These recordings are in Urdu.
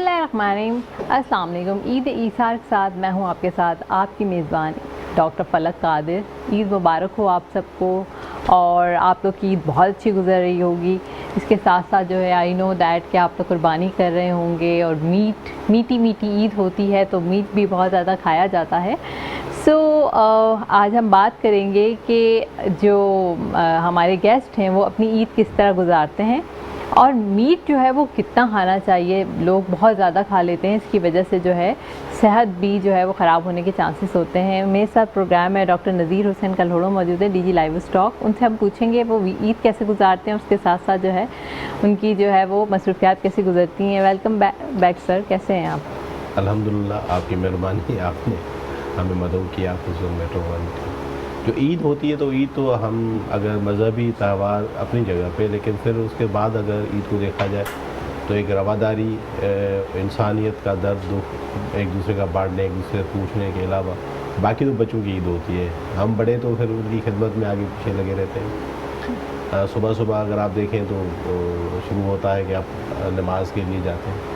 اللہ الرحمن الرحیم. السلام علیکم. عید ایسار کے ساتھ میں ہوں آپ کے ساتھ آپ کی میزبان ڈاکٹر فلک قادر. عید مبارک ہو آپ سب کو, اور آپ لوگ کی عید بہت اچھی گزر رہی ہوگی. اس کے ساتھ ساتھ جو ہے آئی نو دیٹ کہ آپ تو قربانی کر رہے ہوں گے, اور میٹھی عید ہوتی ہے تو میٹ بھی بہت زیادہ کھایا جاتا ہے. سو آج ہم بات کریں گے کہ جو ہمارے گیسٹ ہیں وہ اپنی عید کس طرح گزارتے ہیں, اور میٹ جو ہے وہ کتنا کھانا چاہیے. لوگ بہت زیادہ کھا لیتے ہیں, اس کی وجہ سے جو ہے صحت بھی جو ہے وہ خراب ہونے کے چانسز ہوتے ہیں. میرے ساتھ پروگرام ہے ڈاکٹر نذیر حسین کلہوڑو موجود ہے, ڈی جی لائیو اسٹاک. ان سے ہم پوچھیں گے وہ عید کیسے گزارتے ہیں, اس کے ساتھ ساتھ جو ہے ان کی جو ہے وہ مصروفیات کیسے گزرتی ہیں. ویلکم بیک سر, کیسے ہیں آپ؟ الحمدللہ, آپ کی مہربانی, آپ نے ہمیں مدعو کیا. میٹرو ون جو عید ہوتی ہے تو عید تو ہم اگر مذہبی تہوار اپنی جگہ پہ, لیکن پھر اس کے بعد اگر عید کو دیکھا جائے تو ایک رواداری, انسانیت کا درد دکھ ایک دوسرے کا بانٹنے, ایک دوسرے سے پوچھنے کے علاوہ باقی تو بچوں کی عید ہوتی ہے. ہم بڑے تو پھر ان کی خدمت میں آگے پیچھے لگے رہتے ہیں. صبح اگر آپ دیکھیں تو شروع ہوتا ہے کہ آپ نماز کے لیے جاتے ہیں,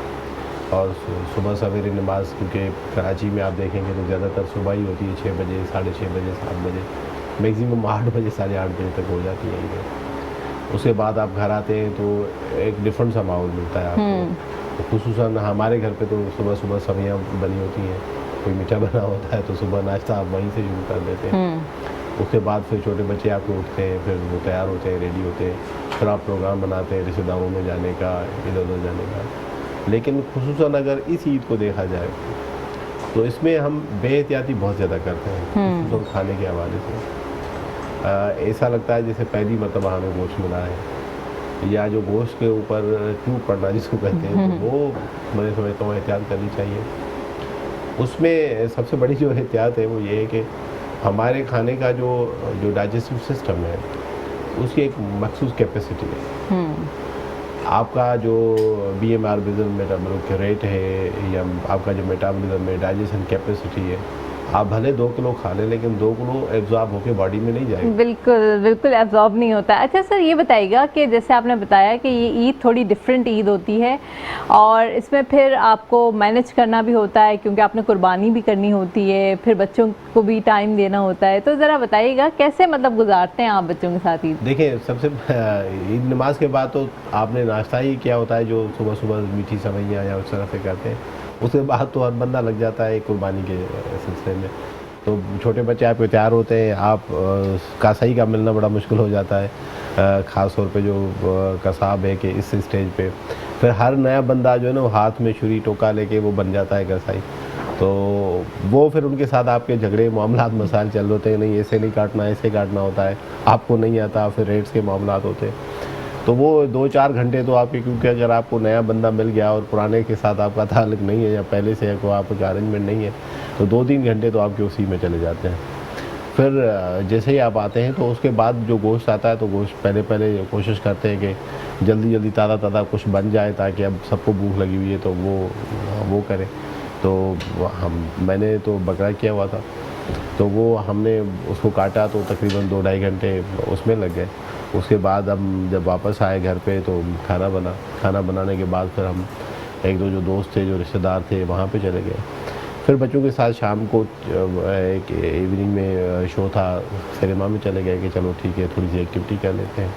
اور صبح سویرے نماز, کیونکہ کراچی میں آپ دیکھیں گے تو زیادہ تر صبح ہی ہوتی ہے, 6 بجے, 6:30 بجے, 7 بجے, میکزیمم 8 بجے, 8:30 بجے تک ہو جاتی ہے عید. اس کے بعد آپ گھر آتے ہیں تو ایک ڈفرینٹ سا ماحول ملتا ہے آپ کو. خصوصاً ہمارے گھر پہ تو صبح سویاں بنی ہوتی ہیں, کوئی میٹھا بنا ہوتا ہے تو صبح ناشتہ آپ وہیں سے شروع کر دیتے ہیں. اس کے بعد پھر چھوٹے بچے آپ کو اٹھتے ہیں, پھر وہ تیار ہوتے ہیں, ریڈی ہوتے ہیں, پھر آپ پروگرام بناتے ہیں رشتہ داروں میں جانے کا, ادھر ادھر جانے کا. لیکن خصوصاً اگر اس عید کو دیکھا جائے تو اس میں ہم بے احتیاطی بہت زیادہ کرتے ہیں, خصوصاً کھانے کے حوالے سے. ایسا لگتا ہے جیسے پہلی مرتبہ ہمیں گوشت ملا ہے, یا جو گوشت کے اوپر ٹوٹ پڑنا جس کو کہتے ہیں, تو وہ میں سمجھتا ہوں احتیاط کرنی چاہیے. اس میں سب سے بڑی جو احتیاط ہے وہ یہ ہے کہ ہمارے کھانے کا جو ڈائجسٹو سسٹم ہے اس کی ایک مخصوص کیپیسٹی ہے. آپ کا جو BMR میٹابولک ریٹ ہے, یا آپ کا جو میٹابولزم میں ڈائجیشن کیپیسٹی ہے, آپ بھلے 2 کلو کھا لیں لیکن 2 کلو ایبزارب ہو کے باڈی میں نہیں جائے گا. بالکل ایبزارب نہیں ہوتا. اچھا سر, یہ بتائیے گا کہ جیسے آپ نے بتایا کہ یہ عید تھوڑی ڈفرینٹ عید ہوتی ہے, اور اس میں پھر آپ کو مینیج کرنا بھی ہوتا ہے کیونکہ آپ نے قربانی بھی کرنی ہوتی ہے, پھر بچوں کو بھی ٹائم دینا ہوتا ہے. تو ذرا بتائیے گا کیسے مطلب گزارتے ہیں آپ بچوں کے ساتھ عید؟ دیکھیں, سب سے عید نماز کے بعد تو آپ نے ناشتہ ہی کیا ہوتا ہے جو صبح میٹھی سویاں یا اس طرح سے کرتے ہیں. اس کے بعد تو ہر بندہ لگ جاتا ہے قربانی کے سلسلے میں. تو چھوٹے بچے آپ کے تیار ہوتے ہیں, آپ کاسائی کا ملنا بڑا مشکل ہو جاتا ہے, خاص طور پہ جو کساب ہے کہ اس اسٹیج پہ پھر ہر نیا بندہ جو ہے نا وہ ہاتھ میں چھری ٹوکا لے کے وہ بن جاتا ہے کسائی. تو وہ پھر ان کے ساتھ آپ کے جھگڑے معاملات مسائل چل رہے ہیں, نہیں ایسے نہیں کاٹنا, ایسے کاٹنا ہوتا ہے, آپ کو نہیں آتا, پھر ریٹس کے معاملات ہوتے ہیں. تو وہ 2-4 گھنٹے تو آپ کے, کیونکہ اگر آپ کو نیا بندہ مل گیا اور پرانے کے ساتھ آپ کا تعلق نہیں ہے یا پہلے سے کوئی آپ کا ارینجمنٹ نہیں ہے, تو 2-3 گھنٹے تو آپ کے اسی میں چلے جاتے ہیں. پھر جیسے ہی آپ آتے ہیں تو اس کے بعد جو گوشت آتا ہے تو گوشت پہلے کوشش کرتے ہیں کہ جلدی تازہ کچھ بن جائے, تاکہ اب سب کو بھوک لگی ہوئی ہے تو وہ کریں. تو میں نے تو بکرا کیا ہوا تھا, تو وہ ہم نے اس کو کاٹا تو تقریباً 2-2.5 گھنٹے اس میں لگ گئے. اس کے بعد ہم جب واپس آئے گھر پہ تو کھانا بنانے کے بعد پھر ہم 1-2 جو دوست تھے, جو رشتہ دار تھے, وہاں پہ چلے گئے. پھر بچوں کے ساتھ شام کو ایک ایوننگ میں شو تھا, سنیما میں چلے گئے کہ چلو ٹھیک ہے تھوڑی سی ایکٹیویٹی کر لیتے ہیں.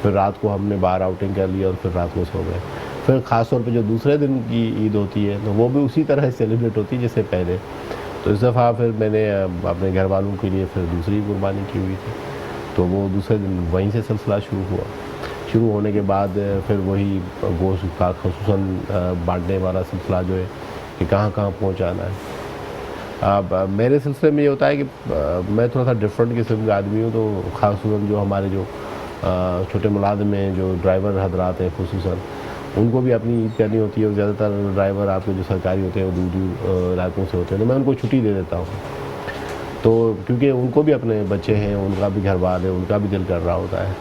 پھر رات کو ہم نے باہر آؤٹنگ کر لی اور پھر رات کو سو گئے. پھر خاص طور پہ جو دوسرے دن کی عید ہوتی ہے تو وہ بھی اسی طرح سیلیبریٹ ہوتی ہے جیسے پہلے. تو اس دفعہ پھر میں نے اپنے گھر والوں کے لیے پھر دوسری قربانی کی ہوئی تھی, تو وہ دوسرے دن وہیں سے سلسلہ شروع ہونے کے بعد پھر وہی گوشت کا خصوصاً بانٹنے والا سلسلہ جو ہے کہ کہاں پہنچانا ہے. اب میرے سلسلے میں یہ ہوتا ہے کہ میں تھوڑا سا ڈفرینٹ قسم کا آدمی ہوں, تو خاصاً جو ہمارے جو چھوٹے ملازم ہیں, جو ڈرائیور حضرات ہیں خصوصاً, ان کو بھی اپنی عید کرنی ہوتی ہے. اور زیادہ تر ڈرائیور آپ کے جو سرکاری ہوتے ہیں وہ دور علاقوں سے ہوتے ہیں, تو میں ان کو چھٹی دے دیتا ہوں. تو کیونکہ ان کو بھی اپنے بچے ہیں, ان کا بھی گھر بار ہے, ان کا بھی دل کر رہا ہوتا ہے.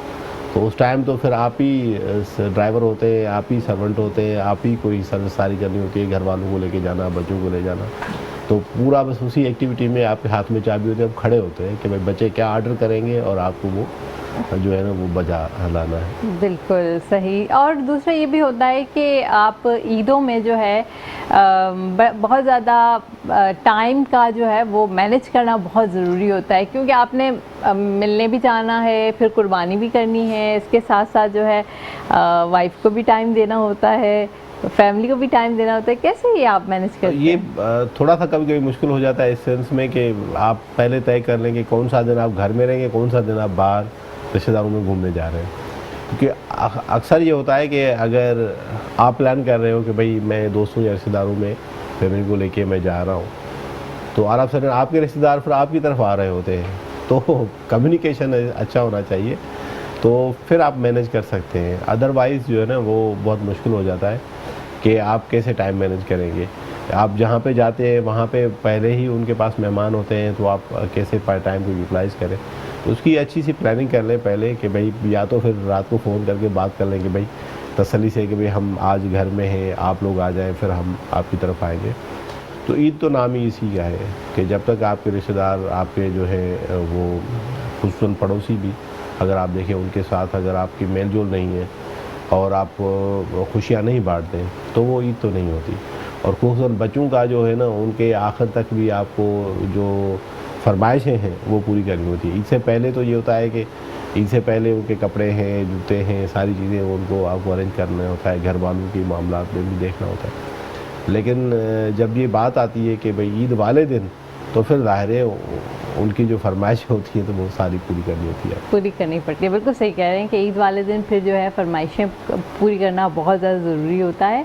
تو اس ٹائم تو پھر آپ ہی ڈرائیور ہوتے ہیں, آپ ہی سرونٹ ہوتے ہیں, آپ ہی کوئی سروس ساری کرنی ہوتی ہے, گھر والوں کو لے کے جانا, بچوں کو لے جانا. تو پورا بس اسی ایکٹیویٹی میں آپ کے ہاتھ میں چابی ہوتی ہے, آپ کھڑے ہوتے ہیں کہ بھائی بچے کیا آرڈر کریں گے اور آپ کو وہ جو ہے نا وہ بجا لانا ہے. بالکل صحیح. اور دوسرا یہ بھی ہوتا ہے کہ آپ عیدوں میں جو ہے بہت زیادہ ٹائم کا جو ہے وہ مینیج کرنا بہت ضروری ہوتا ہے, کیونکہ آپ نے ملنے بھی جانا ہے, پھر قربانی بھی کرنی ہے, اس کے ساتھ ساتھ جو ہے وائف کو بھی ٹائم دینا ہوتا ہے, فیملی کو بھی ٹائم دینا ہوتا ہے. کیسے یہ آپ مینیج کرتے ہیں؟ یہ تھوڑا سا کبھی کبھی مشکل ہو جاتا ہے اس سینس میں کہ آپ پہلے طے کر لیں کہ کون سا دن آپ گھر میں رہیں گے, کون سا دن آپ باہر رشتہ داروں میں گھومنے جا رہے ہیں. کیونکہ اکثر یہ ہوتا ہے کہ اگر آپ پلان کر رہے ہو کہ بھئی میں دوستوں یا رشتہ داروں میں فیملی کو لے کے میں جا رہا ہوں, تو آل آف سڈن آپ کے رشتہ دار پھر آپ کی طرف آ رہے ہوتے ہیں, تو کمیونیکیشن اچھا ہونا چاہیے, تو پھر آپ مینیج کر سکتے ہیں. ادروائز جو ہے نا وہ بہت مشکل ہو جاتا ہے کہ آپ کیسے ٹائم مینیج کریں گے. آپ جہاں پہ جاتے ہیں وہاں پہ پہلے ہی ان کے پاس مہمان ہوتے ہیں, تو آپ کیسے ٹائم کو یوٹیلائز کریں. تو اس کی اچھی سی پلاننگ کر لیں پہلے کہ بھئی یا تو پھر رات کو فون کر کے بات کر لیں کہ بھئی تسلی سے کہ بھئی ہم آج گھر میں ہیں, آپ لوگ آ جائیں, پھر ہم آپ کی طرف آئیں گے. تو عید تو نام ہی اسی کا ہے کہ جب تک آپ کے رشتہ دار آپ کے جو ہے وہ خصوصاً پڑوسی بھی اگر آپ دیکھیں ان کے ساتھ اگر آپ کی میل جول نہیں ہے اور آپ خوشیاں نہیں بانٹتے ہیں تو وہ عید تو نہیں ہوتی. اور خصوصاً بچوں کا جو ہے نا ان کے آخر تک بھی آپ کو جو فرمائشیں ہیں وہ پوری کرنی ہوتی ہے. عید سے پہلے تو یہ ہوتا ہے کہ عید سے پہلے ان کے کپڑے ہیں, جوتے ہیں, ساری چیزیں ان کو آپ کو ارینج کرنا ہوتا ہے, گھر والوں کی معاملات میں بھی دیکھنا ہوتا ہے. لیکن جب یہ بات آتی ہے کہ بھئی عید والے دن, تو پھر ظاہر ہے ان کی جو فرمائشیں ہوتی ہیں تو وہ ساری پوری کرنی ہوتی ہے, پوری کرنی پڑتی ہے. بالکل صحیح کہہ رہے ہیں کہ عید والے دن پھر جو ہے فرمائشیں پوری کرنا بہت زیادہ ضروری ہوتا ہے.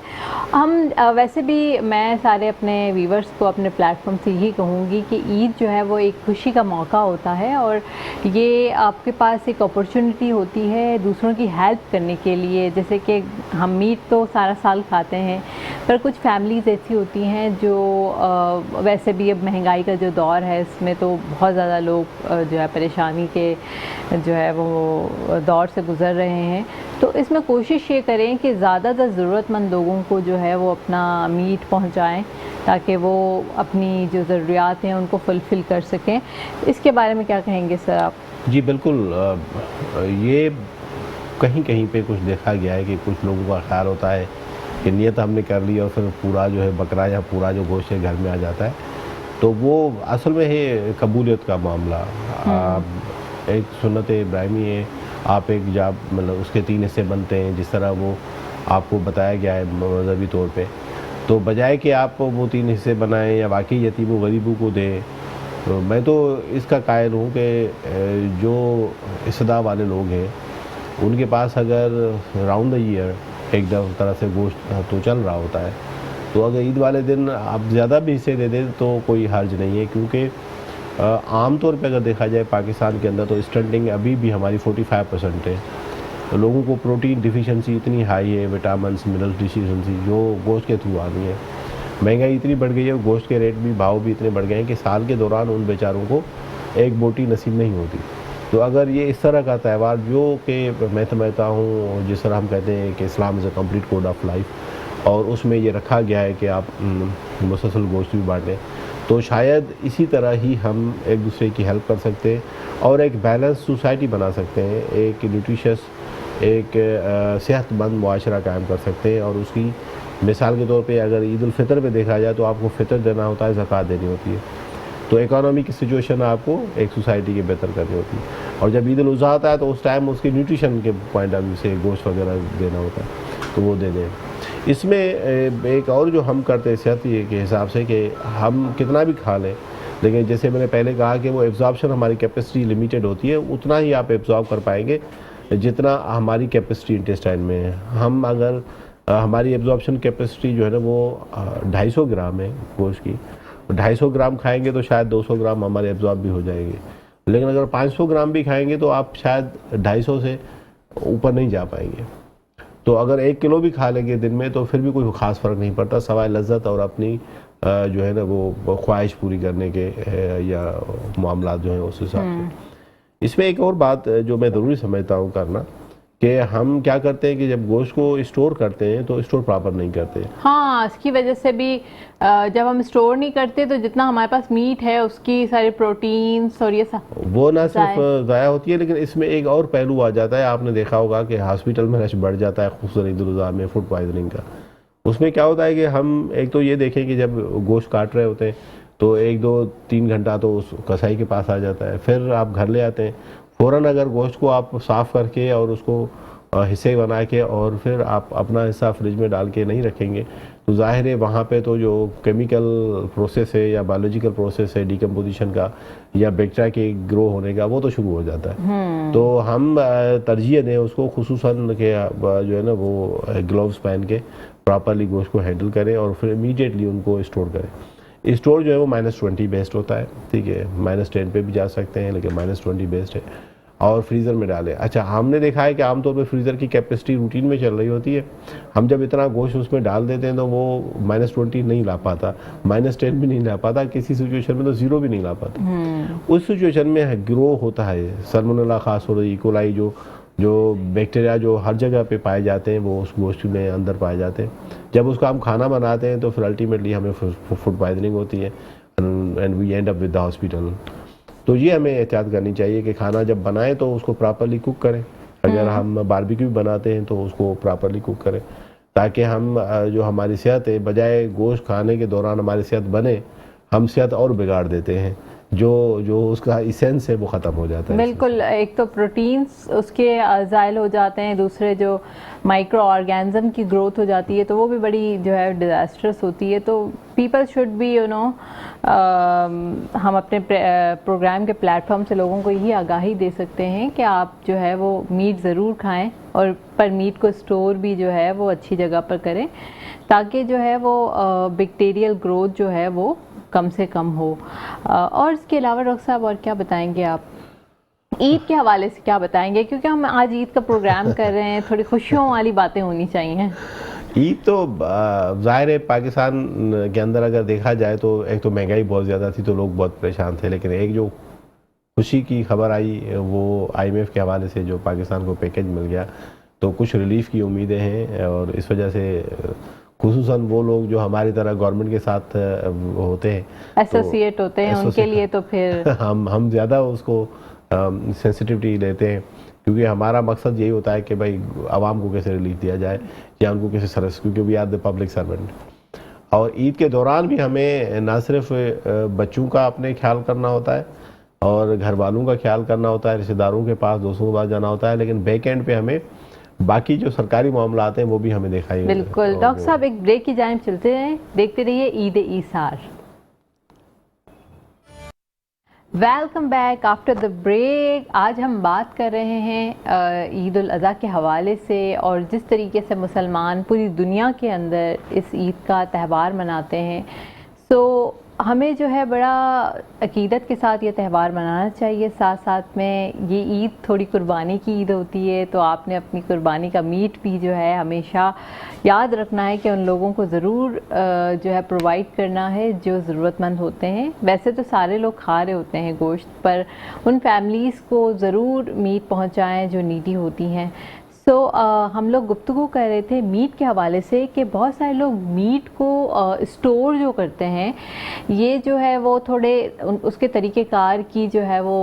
ہم ویسے بھی میں سارے اپنے ویورز کو اپنے پلیٹ فارم سے یہی کہوں گی کہ عید جو ہے وہ ایک خوشی کا موقع ہوتا ہے, اور یہ آپ کے پاس ایک اپرچونٹی ہوتی ہے دوسروں کی ہیلپ کرنے کے لیے. جیسے کہ ہم میٹ تو سارا سال کھاتے ہیں, پر کچھ فیملیز ایسی ہوتی ہیں جو ویسے بھی اب مہنگائی کا جو دور ہے اس میں تو بہت زیادہ لوگ جو ہے پریشانی کے جو ہے وہ دور سے گزر رہے ہیں. تو اس میں کوشش یہ کریں کہ زیادہ تر ضرورت مند لوگوں کو جو ہے وہ اپنا میٹ پہنچائیں تاکہ وہ اپنی جو ضروریات ہیں ان کو فلفل کر سکیں. اس کے بارے میں کیا کہیں گے سر آپ؟ جی بالکل, یہ کہیں کہیں پہ کچھ دیکھا گیا ہے کہ کچھ لوگوں کا خیال ہوتا ہے کہ نیت ہم نے کر لی اور پھر پورا جو ہے بکرا یا پورا جو گوشت ہے گھر میں آ جاتا ہے, تو وہ اصل میں ہے قبولیت کا معاملہ. ایک سنت ابراہیمی ہے, آپ ایک جاب مطلب اس کے 3 حصے بنتے ہیں جس طرح وہ آپ کو بتایا گیا ہے مذہبی طور پہ, تو بجائے کہ آپ وہ 3 حصے بنائیں یا واقعی یتیم و غریبوں کو دیں, تو میں تو اس کا قائل ہوں کہ جو استدا والے لوگ ہیں ان کے پاس اگر راؤنڈ دا ایئر ایک طرح سے گوشت تو چل رہا ہوتا ہے, تو اگر عید والے دن آپ زیادہ بھی حصے دے دیں تو کوئی حرج نہیں ہے. کیونکہ عام طور پہ اگر دیکھا جائے پاکستان کے اندر تو اسٹنٹنگ ابھی بھی ہماری 45% ہے. تو لوگوں کو پروٹین ڈیفیشنسی اتنی ہائی ہے, وٹامنس منرلس ڈیفیشنسی جو گوشت کے تھرو آنی ہے. مہنگائی اتنی بڑھ گئی ہے, گوشت کے ریٹ بھی بھاؤ بھی اتنے بڑھ گئے ہیں کہ سال کے دوران ان بیچاروں کو ایک بوٹی نصیب نہیں ہوتی. تو اگر یہ اس طرح کا تہوار جو کہ میں سمجھتا ہوں جس طرح ہم کہتے ہیں کہ Islam is a complete code of life, اور اس میں یہ رکھا گیا ہے کہ آپ مسلسل گوشت بھی بانٹیں, تو شاید اسی طرح ہی ہم ایک دوسرے کی ہیلپ کر سکتے ہیں اور ایک بیلنس سوسائٹی بنا سکتے ہیں, ایک نیوٹریشس ایک صحت مند معاشرہ قائم کر سکتے ہیں. اور اس کی مثال کے طور پہ اگر عید الفطر پہ دیکھا جائے تو آپ کو فطر دینا ہوتا ہے, زکوٰۃ دینی ہوتی ہے, تو اکانومی کی سچویشن آپ کو ایک سوسائٹی کے بہتر کرنی ہوتی ہے. اور جب عید الاضحیٰ آتا ہے تو اس ٹائم اس کی نیوٹریشن کے پوائنٹ آف ویو سے گوشت وغیرہ دینا ہوتا ہے, تو وہ دے دیں. اس میں ایک اور جو ہم کرتے ہیں صحت کے حساب سے کہ ہم کتنا بھی کھا لیں, لیکن جیسے میں نے پہلے کہا کہ وہ ایبزارپشن ہماری کیپیسٹی لمیٹڈ ہوتی ہے, اتنا ہی آپ ایبزارب کر پائیں گے جتنا ہماری کیپیسٹی انٹیسٹائن میں ہے. ہم اگر ہماری ایبزارپشن کیپیسٹی جو ہے نا وہ 250 گرام ہے گوشت کی, 250 گرام کھائیں گے تو شاید 200 گرام ہمارے ایبزارب بھی ہو جائیں گے. لیکن اگر 500 گرام بھی کھائیں گے تو آپ شاید 250 سے اوپر نہیں جا پائیں گے. تو اگر 1 کلو بھی کھا لیں گے دن میں تو پھر بھی کوئی خاص فرق نہیں پڑتا, سوائے لذت اور اپنی جو ہے نا وہ خواہش پوری کرنے کے یا معاملات جو ہیں اس حساب سے. اس میں ایک اور بات جو میں ضروری سمجھتا ہوں کرنا کہ ہم کیا کرتے ہیں کہ جب گوشت کو اسٹور کرتے ہیں تو اسٹور پراپر نہیں کرتے. ہاں اس کی وجہ سے بھی جب ہم اسٹور نہیں کرتے تو جتنا ہمارے پاس میٹ ہے اس کی سارے پروٹینز اور یہ سب وہ نہ صرف ضائع ہوتی ہے، لیکن اس میں ایک اور پہلو آ جاتا ہے. آپ نے دیکھا ہوگا کہ ہاسپٹل میں رش بڑھ جاتا ہے خصوصاً عید الاضحیٰ میں فوڈ پوائزننگ کا. اس میں کیا ہوتا ہے کہ ہم ایک تو یہ دیکھیں کہ جب گوشت کاٹ رہے ہوتے ہیں تو 1-2-3 گھنٹہ تو اس کسائی کے پاس آ جاتا ہے. پھر آپ گھر لے آتے ہیں، فوراً اگر گوشت کو آپ صاف کر کے اور اس کو حصے بنا کے اور پھر آپ اپنا حصہ فریج میں ڈال کے نہیں رکھیں گے تو ظاہر ہے وہاں پہ تو جو کیمیکل پروسیس ہے یا بایولوجیکل پروسیس ہے ڈیکمپوزیشن کا یا بیکٹیریا کے گرو ہونے کا، وہ تو شروع ہو جاتا ہے. تو ہم ترجیح دیں اس کو خصوصاً کہ جو ہے نا وہ گلوز پہن کے پراپرلی گوشت کو ہینڈل کریں اور پھر امیڈیٹلی ان کو اسٹور کریں. اسٹور جو ہے وہ -20 بیسٹ ہوتا ہے، ٹھیک ہے، -10 پہ بھی جا سکتے ہیں لیکن -20 بیسٹ ہے. اور فریزر میں ڈالیں. اچھا ہم نے دیکھا ہے کہ عام طور پہ فریزر کی کیپیسٹی روٹین میں چل رہی ہوتی ہے، ہم جب اتنا گوشت اس میں ڈال دیتے ہیں تو وہ -20 نہیں لا پاتا، -10 بھی نہیں لا پاتا، کسی سچویشن میں تو 0 بھی نہیں لا پاتا. اس سچویشن میں گرو ہوتا ہے سالمونیلا خاص ہو رہی، ایکولائی جو بیکٹیریا جو ہر جگہ پہ پائے جاتے ہیں وہ اس گوشت میں اندر پائے جاتے ہیں. جب اس کا ہم کھانا بناتے ہیں تو پھر الٹیمیٹلی ہمیں فوڈ پوائزننگ ہوتی ہے and we end up with the hospital. تو یہ ہمیں احتیاط کرنی چاہیے کہ کھانا جب بنائیں تو اس کو پراپرلی کوک کریں. اگر ہم باربیکیو بناتے ہیں تو اس کو پراپرلی کوک کریں تاکہ ہم جو ہماری صحت ہے بجائے گوشت کھانے کے دوران ہماری صحت بنے، ہم صحت اور بگاڑ دیتے ہیں. جو اس کا ایسنس ہے وہ ختم ہو جاتا ہے. بالکل، ایک تو پروٹینز اس کے زائل ہو جاتے ہیں، دوسرے جو مائکرو آرگینزم کی گروتھ ہو جاتی ہے تو وہ بھی بڑی جو ہے ڈیزاسٹرس ہوتی ہے. تو پیپل شوڈ بی ہم اپنے پروگرام کے پلیٹ فارم سے لوگوں کو یہی آگاہی دے سکتے ہیں کہ آپ جو ہے وہ میٹ ضرور کھائیں اور پر میٹ کو اسٹور بھی جو ہے وہ اچھی جگہ پر کریں تاکہ جو ہے وہ بیکٹیریل گروتھ جو ہے وہ کم سے کم ہو. اور اس کے علاوہ ڈاکٹر صاحب اور کیا بتائیں گے آپ؟ عید کے حوالے سے کیا بتائیں گے؟ کیونکہ ہم آج عید کا پروگرام کر رہے ہیں، تھوڑی خوشیوں والی باتیں ہونی چاہیے. عید تو ظاہر ہے پاکستان کے اندر اگر دیکھا جائے تو ایک تو مہنگائی بہت زیادہ تھی تو لوگ بہت پریشان تھے، لیکن ایک جو خوشی کی خبر آئی وہ IMF کے حوالے سے جو پاکستان کو پیکج مل گیا تو کچھ ریلیف کی امیدیں ہیں. اور اس وجہ سے خصوصاً وہ لوگ جو ہماری طرح گورنمنٹ کے ساتھ ہوتے ہیں، ایسوسیٹ ہوتے ہیں، ان کے لیے تو پھر ہم زیادہ اس کو سینسٹیوٹی لیتے ہیں کیونکہ ہمارا مقصد یہی ہوتا ہے کہ بھائی عوام کو کیسے ریلیف دیا جائے یا ان کو کیسے سروس، کیونکہ we are the public servant. اور عید کے دوران بھی ہمیں نہ صرف بچوں کا اپنے خیال کرنا ہوتا ہے اور گھر والوں کا خیال کرنا ہوتا ہے، رشتہ داروں کے پاس، دوستوں کے پاس جانا ہوتا ہے، لیکن بیک اینڈ پہ ہمیں باقی جو سرکاری معاملات ہیں وہ بھی ہمیں دکھائی. بالکل. ڈاکٹر صاحب ایک بریک کی جانب چلتے ہیں، دیکھتے رہیے عید ایثار. Welcome back after the break. آج ہم بات کر رہے ہیں عید الاضحیٰ کے حوالے سے اور جس طریقے سے مسلمان پوری دنیا کے اندر اس عید کا تہوار مناتے ہیں. ہمیں جو ہے بڑا عقیدت کے ساتھ یہ تہوار منانا چاہیے. ساتھ ساتھ میں یہ عید تھوڑی قربانی کی عید ہوتی ہے تو آپ نے اپنی قربانی کا میٹ بھی جو ہے ہمیشہ یاد رکھنا ہے کہ ان لوگوں کو ضرور جو ہے پرووائڈ کرنا ہے جو ضرورت مند ہوتے ہیں. ویسے تو سارے لوگ کھا رہے ہوتے ہیں گوشت، پر ان فیملیز کو ضرور میٹ پہنچائیں جو نیڈی ہوتی ہیں. ہم لوگ گفتگو کر رہے تھے میٹ کے حوالے سے کہ بہت سارے لوگ میٹ کو اسٹور جو کرتے ہیں، یہ جو ہے وہ تھوڑے اس کے طریقہ کار کی جو ہے وہ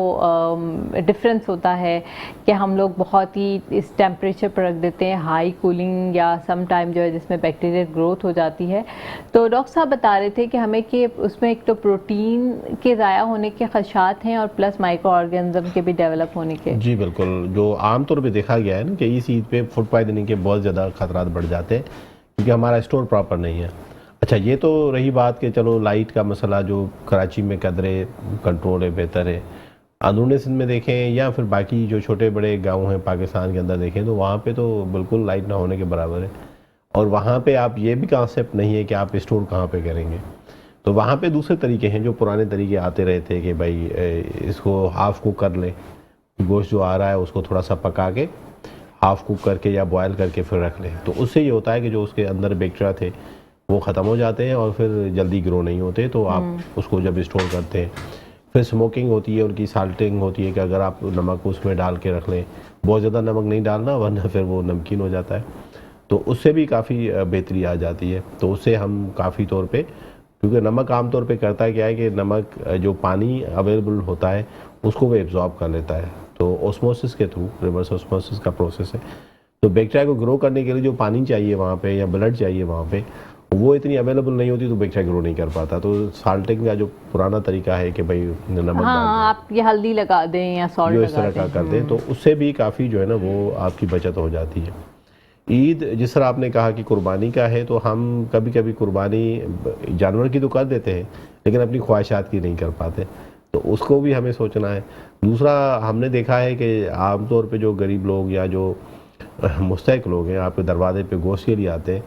ڈفرینس ہوتا ہے کہ ہم لوگ بہت ہی اس ٹیمپریچر پر رکھ دیتے ہیں، ہائی کولنگ یا سم ٹائم جو ہے جس میں بیکٹیریل گروتھ ہو جاتی ہے. تو ڈاکٹر صاحب بتا رہے تھے کہ ہمیں کہ اس میں ایک تو پروٹین کے ضائع ہونے کے خدشات ہیں اور پلس مائکرو آرگینزم کے بھی ڈیولپ ہونے کے. جی بالکل، جو عام طور پہ دیکھا گیا ہے نا کہ اس عید پہ فوڈ پوائزننگ کے بہت زیادہ خطرات بڑھ جاتے ہیں کیونکہ ہمارا اسٹور پراپر نہیں ہے. اچھا یہ تو رہی بات کہ چلو لائٹ کا مسئلہ جو کراچی میں قدرے کنٹرول ہے، بہتر ہے. اندرون سندھ میں دیکھیں یا پھر باقی جو چھوٹے بڑے گاؤں ہیں پاکستان کے اندر دیکھیں تو وہاں پہ تو بالکل لائٹ نہ ہونے کے برابر ہے. اور وہاں پہ آپ یہ بھی کانسیپٹ نہیں ہے کہ آپ اسٹور کہاں پہ کریں گے. تو وہاں پہ دوسرے طریقے ہیں جو پرانے طریقے آتے رہے تھے کہ بھائی اس کو ہاف کوک کر لیں، گوشت جو آ رہا ہے اس کو تھوڑا سا پکا کے ہاف کوک کر کے یا بوائل کر کے پھر رکھ لیں. تو اس سے یہ ہوتا ہے کہ جو اس کے اندر بیکٹیریا تھے وہ ختم ہو جاتے ہیں اور پھر جلدی گرو نہیں ہوتے. تو آپ اس کو جب اسٹور کرتے ہیں پھر اسموکنگ ہوتی ہے، ان کی سالٹنگ ہوتی ہے کہ اگر آپ نمک اس میں ڈال کے رکھ لیں، بہت زیادہ نمک نہیں ڈالنا ورنہ پھر وہ نمکین ہو جاتا ہے، تو اس سے بھی کافی بہتری آ جاتی ہے. تو اس سے ہم کافی طور پہ، کیونکہ نمک عام طور پہ کرتا ہے کیا ہے کہ نمک جو پانی اویلیبل ہوتا ہے اس کو وہ ایبزارب کر لیتا ہے، تو اوسموسس کے تھرو، ریورس اوسموسس کا پروسیس ہے. تو بیکٹیریا کو گرو کرنے کے لیے جو پانی چاہیے وہاں پہ یا بلڈ چاہیے وہاں پہ، وہ اتنی اویلیبل نہیں ہوتی، تو بیکٹیریا گرو نہیں کر پاتا. تو سالٹنگ کا جو پرانا طریقہ ہے کہ بھائی نمک ڈال ہاں، آپ یہ ہلدی لگا دیں یا سالٹ جو اس لگا طرح کا دیں. کر دیں تو اس سے بھی کافی جو ہے نا وہ آپ کی بچت ہو جاتی ہے. عید جس طرح آپ نے کہا کہ قربانی کا ہے، تو ہم کبھی کبھی قربانی جانور کی تو کر دیتے ہیں لیکن اپنی خواہشات کی نہیں کر پاتے، تو اس کو بھی ہمیں سوچنا ہے. دوسرا ہم نے دیکھا ہے کہ عام طور پہ جو غریب لوگ یا جو مستحق لوگ ہیں آپ کے دروازے پہ گوشت کے لیے آتے ہیں،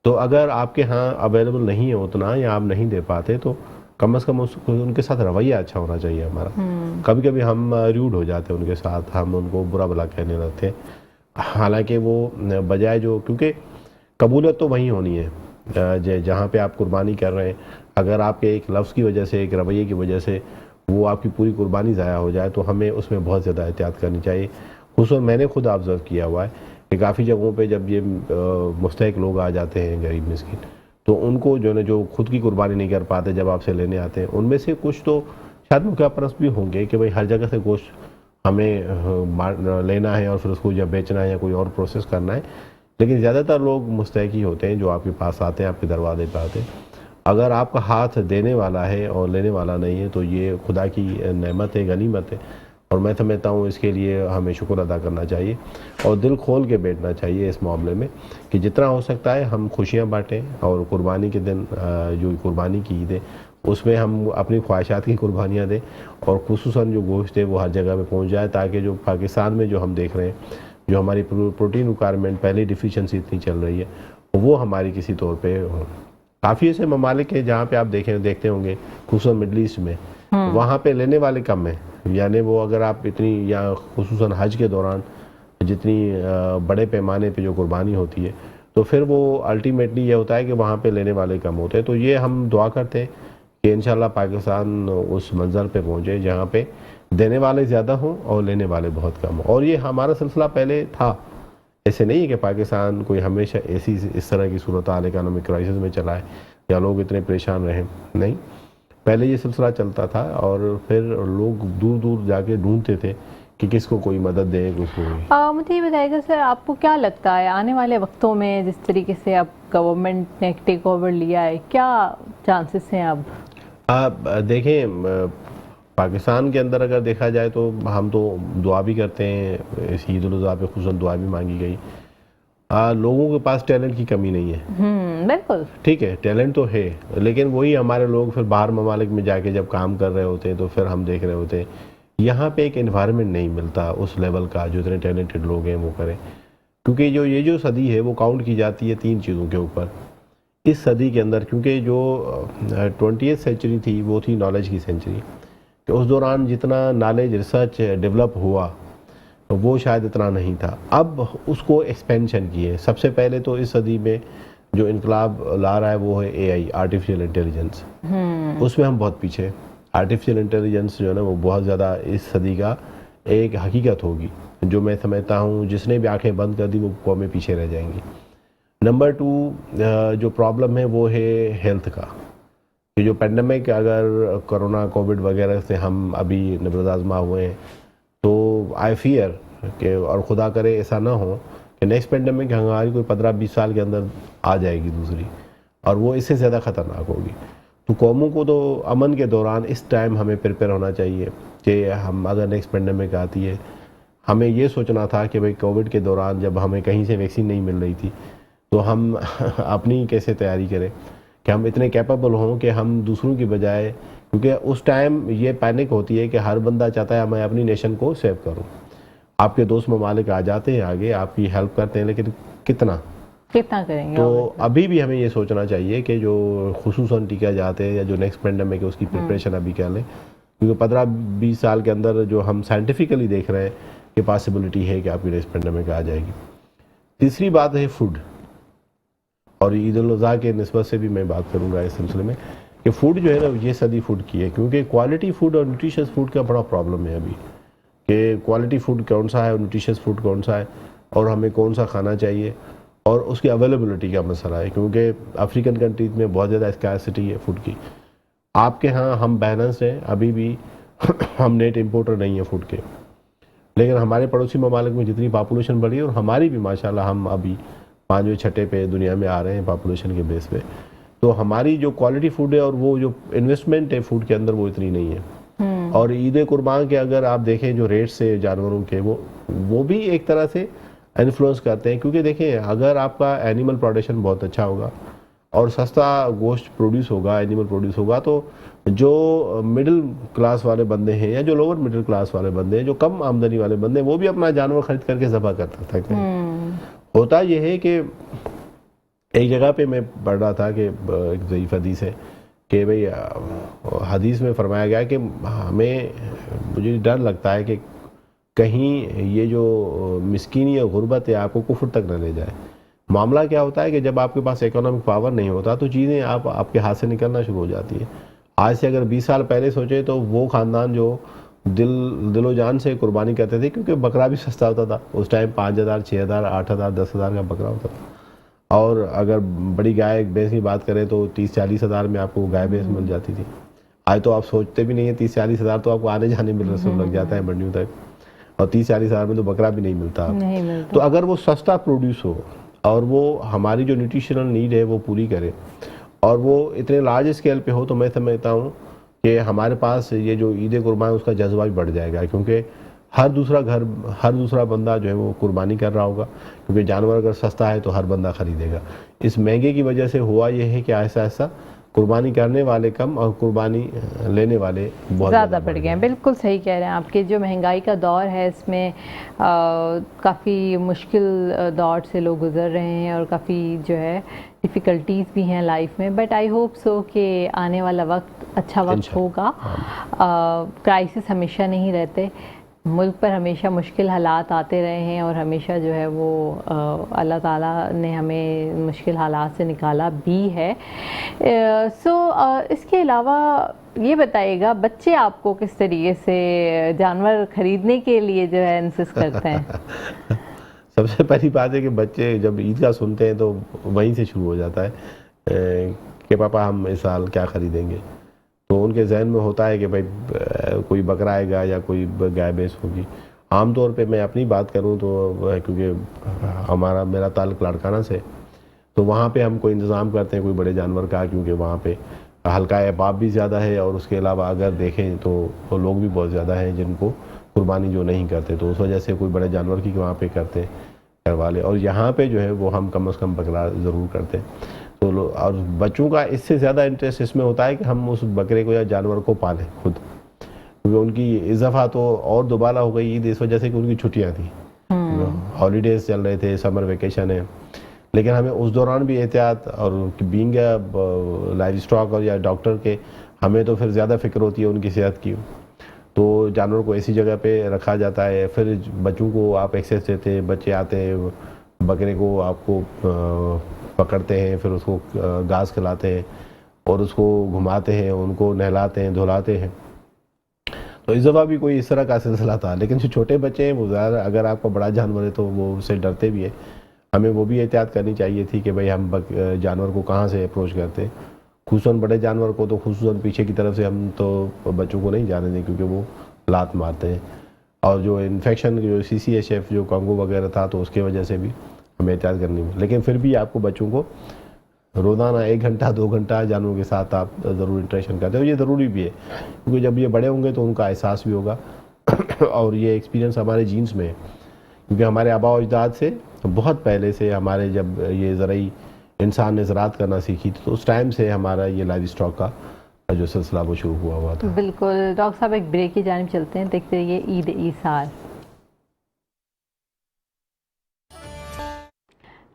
تو اگر آپ کے ہاں اویلیبل نہیں ہے اتنا یا آپ نہیں دے پاتے تو کم از کم ان کے ساتھ رویہ اچھا ہونا چاہیے ہمارا. کبھی کبھی ہم ریوڈ ہو جاتے ہیں ان کے ساتھ، ہم ان کو برا بھلا کہنے لگتے ہیں، حالانکہ وہ بجائے جو، کیونکہ قبولیت تو وہیں ہونی ہے جہاں پہ آپ قربانی کر رہے ہیں. اگر آپ کے ایک لفظ کی وجہ سے، ایک رویے کی وجہ سے وہ آپ کی پوری قربانی ضائع ہو جائے تو ہمیں اس میں بہت زیادہ احتیاط کرنی چاہیے. خصوصاً میں نے خود آبزرو کیا ہوا ہے کہ کافی جگہوں پہ جب یہ مستحق لوگ آ جاتے ہیں، غریب مسکین، تو ان کو جو ہے نا جو خود کی قربانی نہیں کر پاتے جب آپ سے لینے آتے ہیں، ان میں سے کچھ تو شاید موقع پرست بھی ہوں گے کہ بھئی ہر جگہ سے گوشت ہمیں لینا ہے اور پھر اس کو یا بیچنا ہے یا کوئی اور پروسیس کرنا ہے، لیکن زیادہ تر لوگ مستحق ہی ہوتے ہیں جو آپ کے پاس آتے ہیں، آپ کے دروازے پہ آتے ہیں. اگر آپ کا ہاتھ دینے والا ہے اور لینے والا نہیں ہے تو یہ خدا کی نعمت ہے، غنیمت ہے، اور میں سمجھتا ہوں اس کے لیے ہمیں شکر ادا کرنا چاہیے اور دل کھول کے بیٹھنا چاہیے اس معاملے میں کہ جتنا ہو سکتا ہے ہم خوشیاں بانٹیں. اور قربانی کے دن جو قربانی کی عید ہے اس میں ہم اپنی خواہشات کی قربانیاں دیں، اور خصوصاً جو گوشت ہے وہ ہر جگہ پہ پہنچ جائے، تاکہ جو پاکستان میں جو ہم دیکھ رہے ہیں جو ہماری پروٹین ریکوائرمنٹ پہلے ڈیفیشنسی اتنی چل رہی ہے وہ ہماری کسی طور پہ ہو. کافی ایسے ممالک ہیں جہاں پہ آپ دیکھتے ہوں گے، خصوصاً مڈل ایسٹ میں، وہاں پہ لینے والے کم ہیں. یعنی وہ اگر آپ اتنی، یا خصوصاً حج کے دوران جتنی بڑے پیمانے پہ جو قربانی ہوتی ہے تو پھر وہ الٹیمیٹلی یہ ہوتا ہے کہ وہاں پہ لینے والے کم ہوتے ہیں. تو یہ ہم دعا کرتے ہیں کہ انشاءاللہ پاکستان اس منزل پہ پہنچے جہاں پہ دینے والے زیادہ ہوں اور لینے والے بہت کم ہوں. اور یہ ہمارا سلسلہ پہلے تھا، ایسے نہیں ہے کہ پاکستان کوئی ہمیشہ ایسی اس طرح کی صورتحال اکنامک کرائسس میں چلا ہے یا لوگ اتنے پریشان رہے، نہیں. پہلے یہ سلسلہ چلتا تھا اور پھر لوگ دور دور جا کے ڈھونڈتے تھے کہ کس کو کوئی مدد دے، کس کو. مجھے یہ بتائیے گا سر، آپ کو کیا لگتا ہے آنے والے وقتوں میں جس طریقے سے اب گورنمنٹ نے ٹیک اوور لیا ہے، کیا چانسز ہیں اب؟ آپ دیکھیں پاکستان کے اندر اگر دیکھا جائے تو ہم تو دعا بھی کرتے ہیں، اس عید الاضحیٰ پہ خصوصاً دعا بھی مانگی گئی. لوگوں کے پاس ٹیلنٹ کی کمی نہیں ہے، بالکل ٹھیک ہے، ٹیلنٹ تو ہے، لیکن وہی ہمارے لوگ پھر باہر ممالک میں جا کے جب کام کر رہے ہوتے ہیں تو پھر ہم دیکھ رہے ہوتے ہیں یہاں پہ ایک انوائرمنٹ نہیں ملتا اس لیول کا جو اتنے ٹیلنٹڈ لوگ ہیں وہ کریں. کیونکہ یہ جو صدی ہے وہ کاؤنٹ کی جاتی ہے 3 چیزوں کے اوپر. اس صدی کے اندر کیونکہ جو 20th سینچری تھی وہ تھی نالج کی سینچری، کہ اس دوران جتنا نالج ریسرچ ڈیولپ ہوا وہ شاید اتنا نہیں تھا. اب اس کو ایکسپینشن کیے. سب سے پہلے تو اس صدی میں جو انقلاب لا رہا ہے وہ ہے اے آئی، آرٹیفیشیل انٹیلیجنس. اس میں ہم بہت پیچھے. آرٹیفیشیل انٹیلیجنس جو ہے نا وہ بہت زیادہ اس صدی کا ایک حقیقت ہوگی جو میں سمجھتا ہوں جس نے بھی آنکھیں بند کر دی وہ قومیں پیچھے رہ جائیں گی. نمبر 2 جو پرابلم ہے وہ ہے ہیلتھ کا. کہ جو پینڈیمک اگر کرونا کووڈ وغیرہ سے ہم ابھی نبرد آزما ہوئے ہیں تو آئی فیئر کہ، اور خدا کرے ایسا نہ ہو کہ نیکسٹ پینڈیمک ہماری کوئی 15-20 سال کے اندر آ جائے گی دوسری، اور وہ اس سے زیادہ خطرناک ہوگی. تو قوموں کو تو امن کے دوران اس ٹائم ہمیں پریپیئر ہونا چاہیے کہ ہم اگر نیکسٹ پینڈیمک آتی ہے، ہمیں یہ سوچنا تھا کہ بھئی کووڈ کے دوران جب ہمیں کہیں سے ویکسین نہیں مل رہی تھی تو ہم اپنی کیسے تیاری کریں کہ ہم اتنے کیپیبل ہوں کہ ہم دوسروں کی بجائے، کیونکہ اس ٹائم یہ پینک ہوتی ہے کہ ہر بندہ چاہتا ہے میں اپنی نیشن کو سیو کروں. آپ کے دوست ممالک آ جاتے ہیں آگے، آپ کی ہیلپ کرتے ہیں، لیکن کتنا کریں گے؟ تو ابھی بھی ہمیں یہ سوچنا چاہیے کہ جو خصوصاً ٹیکہ جاتے ہیں یا جو نیکسٹ پینڈیمک ہے اس کی پریپریشن ابھی کر لیں، کیونکہ 15-20 سال کے اندر جو ہم سائنٹیفکلی دیکھ رہے ہیں کہ پاسبلٹی ہے کہ آپ کی نیکسٹ پینڈیمک آ جائے گی. تیسری بات ہے فوڈ، اور عید الاضحیٰ کے نسبت سے بھی میں بات کروں گا اس سلسلے میں کہ فوڈ جو ہے نا یہ صدی فوڈ کی ہے، کیونکہ کوالٹی فوڈ اور نیوٹریشس فوڈ کا بڑا پرابلم ہے ابھی، کہ کوالٹی فوڈ کون سا ہے اور نیوٹریشس فوڈ کون سا ہے، اور ہمیں کون سا کھانا چاہیے، اور اس کی اویلیبلٹی کا مسئلہ ہے، کیونکہ افریقن کنٹریز میں بہت زیادہ اسکارسٹی ہے فوڈ کی. آپ کے ہاں ہم بیلنسڈ ہیں ابھی بھی، ہم نیٹ امپورٹر نہیں ہیں فوڈ کے، لیکن ہمارے پڑوسی ممالک میں جتنی پاپولیشن بڑھی ہے، اور ہماری بھی ماشاءاللہ ہم ابھی 5ویں 6 پہ دنیا میں آ رہے ہیں پاپولیشن کے بیس پہ، تو ہماری جو کوالٹی فوڈ ہے اور وہ جو انویسٹمنٹ ہے فوڈ کے اندر وہ اتنی نہیں ہے. اور عید قربان کے اگر آپ دیکھیں جو ریٹس ہے جانوروں کے، وہ بھی ایک طرح سے انفلوئنس کرتے ہیں، کیونکہ دیکھیں اگر آپ کا اینیمل پروڈکشن بہت اچھا ہوگا اور سستا گوشت پروڈیوس ہوگا، اینیمل پروڈیوس ہوگا، تو جو مڈل کلاس والے بندے ہیں یا جو لوور مڈل کلاس والے بندے ہیں، جو کم آمدنی والے بندے ہیں، وہ بھی اپنا جانور خرید کر کے ذبح کر سکتے ہیں. ہوتا یہ ہے کہ ایک جگہ پہ میں پڑھ رہا تھا کہ ایک ضعیف حدیث ہے کہ بھئی حدیث میں فرمایا گیا کہ مجھے ڈر لگتا ہے کہ کہیں یہ جو مسکینی یا غربت ہے آپ کو کفر تک نہ لے جائے. معاملہ کیا ہوتا ہے کہ جب آپ کے پاس اکنامک پاور نہیں ہوتا تو چیزیں آپ کے ہاتھ سے نکلنا شروع ہو جاتی ہیں. آج سے اگر 20 سال پہلے سوچے تو وہ خاندان جو دل و جان سے قربانی کرتے تھے، کیونکہ بکرا بھی سستا ہوتا تھا اس ٹائم، 5,000 6,000 8,000 10,000 کا بکرا ہوتا تھا، اور اگر بڑی گائے بھینس کی بات کریں تو 30-40 ہزار میں آپ کو گائے بھینس مل جاتی تھی. آج تو آپ سوچتے بھی نہیں ہیں، 30-40 ہزار تو آپ کو آنے جانے میں رسم لگ جاتا ہے منڈیوں تک، اور 30-40 ہزار میں تو بکرا بھی نہیں ملتا. تو اگر وہ سستا پروڈیوس ہو اور وہ ہماری جو نیوٹریشنل نیڈ ہے وہ پوری کرے، اور وہ اتنے لارج اسکیل پہ ہو، تو میں سمجھتا ہوں کہ ہمارے پاس یہ جو عید قربان اس کا جذبہ بھی بڑھ جائے گا، کیونکہ ہر دوسرا بندہ جو ہے وہ قربانی کر رہا ہوگا، کیونکہ جانور اگر سستا ہے تو ہر بندہ خریدے گا. اس مہنگے کی وجہ سے ہوا یہ ہے کہ آہستہ آہستہ قربانی کرنے والے کم اور قربانی لینے والے بہت زیادہ بڑھ گئے ہیں. بالکل صحیح کہہ رہے ہیں آپ، کہ جو مہنگائی کا دور ہے اس میں کافی مشکل دور سے لوگ گزر رہے ہیں، اور کافی جو ہے ڈیفیکلٹیز بھی ہیں لائف میں، بٹ آئی ہوپ سو کہ آنے والا وقت اچھا وقت ہوگا. کرائسس ہمیشہ نہیں رہتے، ملک پر ہمیشہ مشکل حالات آتے رہے ہیں، اور ہمیشہ جو ہے وہ اللہ تعالیٰ نے ہمیں مشکل حالات سے نکالا بھی ہے. اس کے علاوہ یہ بتائیے گا، بچے آپ کو کس طریقے سے جانور خریدنے کے لیے جو ہے انسسٹ کرتے ہیں؟ سب سے پہلی بات ہے کہ بچے جب عید کا سنتے ہیں تو وہیں سے شروع ہو جاتا ہے کہ پاپا ہم اس سال کیا خریدیں گے. تو ان کے ذہن میں ہوتا ہے کہ بھائی کوئی بکرا آئے گا یا کوئی گائے بھینس ہوگی. عام طور پہ میں اپنی بات کروں تو کیونکہ میرا تعلق لاڑکانہ سے، تو وہاں پہ ہم کوئی انتظام کرتے ہیں کوئی بڑے جانور کا، کیونکہ وہاں پہ حلقہ احباب بھی زیادہ ہے، اور اس کے علاوہ اگر دیکھیں تو لوگ بھی بہت زیادہ ہیں جن کو قربانی جو نہیں کرتے، تو اس وجہ سے کوئی بڑے جانور کی وہاں پہ کرتے ہیں والے. اور یہاں پہ جو ہے وہ ہم کم از کم بکرا ضرور کرتے ہیں. تو اور بچوں کا اس سے زیادہ انٹرسٹ اس میں ہوتا ہے کہ ہم اس بکرے کو یا جانور کو پالیں خود، کیونکہ ان کی اس دفعہ تو اور دوبارہ ہو گئی عید اس وجہ سے کہ ان کی چھٹیاں تھیں، ہالیڈیز چل رہے تھے، سمر ویکیشن ہے. لیکن ہمیں اس دوران بھی احتیاط، اور بینگ لائف اسٹاک اور یا ڈاکٹر کے، ہمیں تو پھر زیادہ فکر ہوتی ہے ان کی صحت کی. تو جانور کو ایسی جگہ پہ رکھا جاتا ہے، پھر بچوں کو آپ ایکسیس دیتے ہیں، بچے آتے ہیں، بکرے کو آپ کو پکڑتے ہیں، پھر اس کو گھاس کھلاتے ہیں اور اس کو گھماتے ہیں، ان کو نہلاتے ہیں، دھلاتے ہیں. تو اس دفعہ بھی کوئی اس طرح کا سلسلہ تھا. لیکن جو چھوٹے بچے ہیں وہ زیادہ، اگر آپ کا بڑا جانور ہے تو وہ اس سے ڈرتے بھی ہیں. ہمیں وہ بھی احتیاط کرنی چاہیے تھی کہ بھئی ہم جانور کو کہاں سے اپروچ کرتے ہیں، خصوصاً بڑے جانور کو تو خصوصاً پیچھے کی طرف سے ہم تو بچوں کو نہیں جانے دیں، کیونکہ وہ لات مارتے ہیں. اور جو انفیکشن جو CCHF جو کانگو وغیرہ تھا تو اس کی وجہ سے بھی ہمیں احتیاط کرنی ہے. لیکن پھر بھی آپ کو بچوں کو روزانہ 1 گھنٹہ 2 گھنٹہ جانوروں کے ساتھ آپ ضرور انٹریکشن کرتے ہو. یہ ضروری بھی ہے، کیونکہ جب یہ بڑے ہوں گے تو ان کا احساس بھی ہوگا اور یہ ایکسپیرینس ہمارے جینز میں ہے، کیونکہ ہمارے آباء و اجداد سے بہت پہلے سے ہمارے جب یہ زرعی انسان نے زراعت کرنا سیکھی تو اس ٹائم سے ہمارا یہ لائف اسٹاک کا جو سلسلہ وہ شروع ہوا تھا. بالکل. ڈاکٹر صاحب ایک بریک کی جانب چلتے ہیں، دیکھتے رہیے عید ایثار.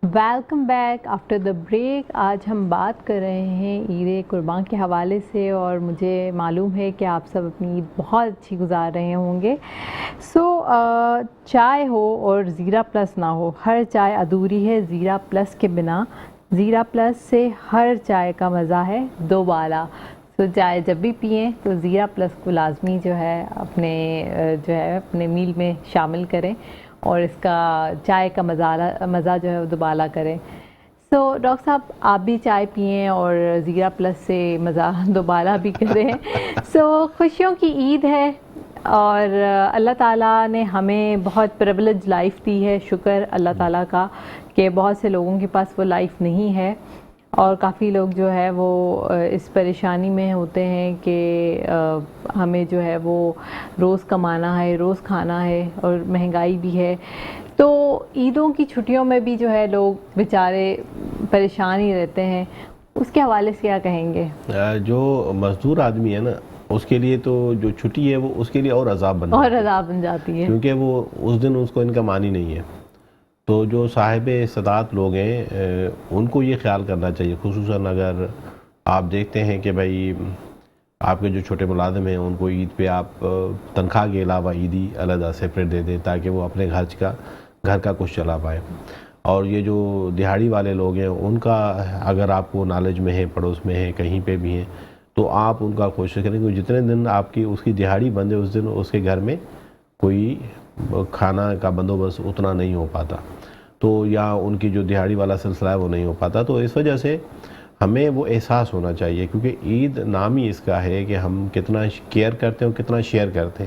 Welcome back after the break. آج ہم بات کر رہے ہیں عید قربان کے حوالے سے، اور مجھے معلوم ہے کہ آپ سب اپنی عید بہت اچھی گزار رہے ہوں گے. چائے ہو اور زیرہ پلس نہ ہو، ہر چائے ادھوری ہے زیرہ پلس کے بنا. زیرہ پلس سے ہر چائے کا مزہ ہے دوبالا. تو چائے جب بھی پئیں تو زیرہ پلس کو لازمی جو ہے اپنے میل میں شامل کریں اور اس کا چائے کا مزہ جو ہے وہ دوبالا کریں. سو ڈاکٹر صاحب آپ بھی چائے پئیں اور زیرہ پلس سے مزہ دوبالا بھی کریں. سو خوشیوں کی عید ہے اور اللہ تعالیٰ نے ہمیں بہت پریویلیج لائف دی ہے. شکر اللہ تعالیٰ کا کہ بہت سے لوگوں کے پاس وہ لائف نہیں ہے اور کافی لوگ جو ہے وہ اس پریشانی میں ہوتے ہیں کہ ہمیں جو ہے وہ روز کمانا ہے, روز کھانا ہے اور مہنگائی بھی ہے. تو عیدوں کی چھٹیوں میں بھی جو ہے لوگ بیچارے پریشان ہی رہتے ہیں. اس کے حوالے سے کیا کہیں گے؟ جو مزدور آدمی ہے نا, اس کے لیے تو جو چھٹی ہے وہ اس کے لیے اور عذاب بن جاتی ہے کیونکہ وہ اس دن اس کو انکم آنی نہیں ہے. تو جو صاحب استطاعت لوگ ہیں ان کو یہ خیال کرنا چاہیے, خصوصاً اگر آپ دیکھتے ہیں کہ بھائی آپ کے جو چھوٹے ملازم ہیں ان کو عید پہ آپ تنخواہ کے علاوہ عیدی علیحدہ سیپریٹ دے دیں تاکہ وہ اپنے گھر کا کچھ چلا پائے. اور یہ جو دہاڑی والے لوگ ہیں ان کا اگر آپ کو نالج میں ہے, پڑوس میں ہے, کہیں پہ بھی ہیں, تو آپ ان کا کوشش کریں کہ جتنے دن آپ کی اس کی دہاڑی بند ہے اس دن اس کے گھر میں کوئی کھانا کا بندوبست اتنا نہیں ہو پاتا, تو یا ان کی جو دہاڑی والا سلسلہ ہے وہ نہیں ہو پاتا. تو اس وجہ سے ہمیں وہ احساس ہونا چاہیے, کیونکہ عید نام ہی اس کا ہے کہ ہم کتنا کیئر کرتے ہیں اور کتنا شیئر کرتے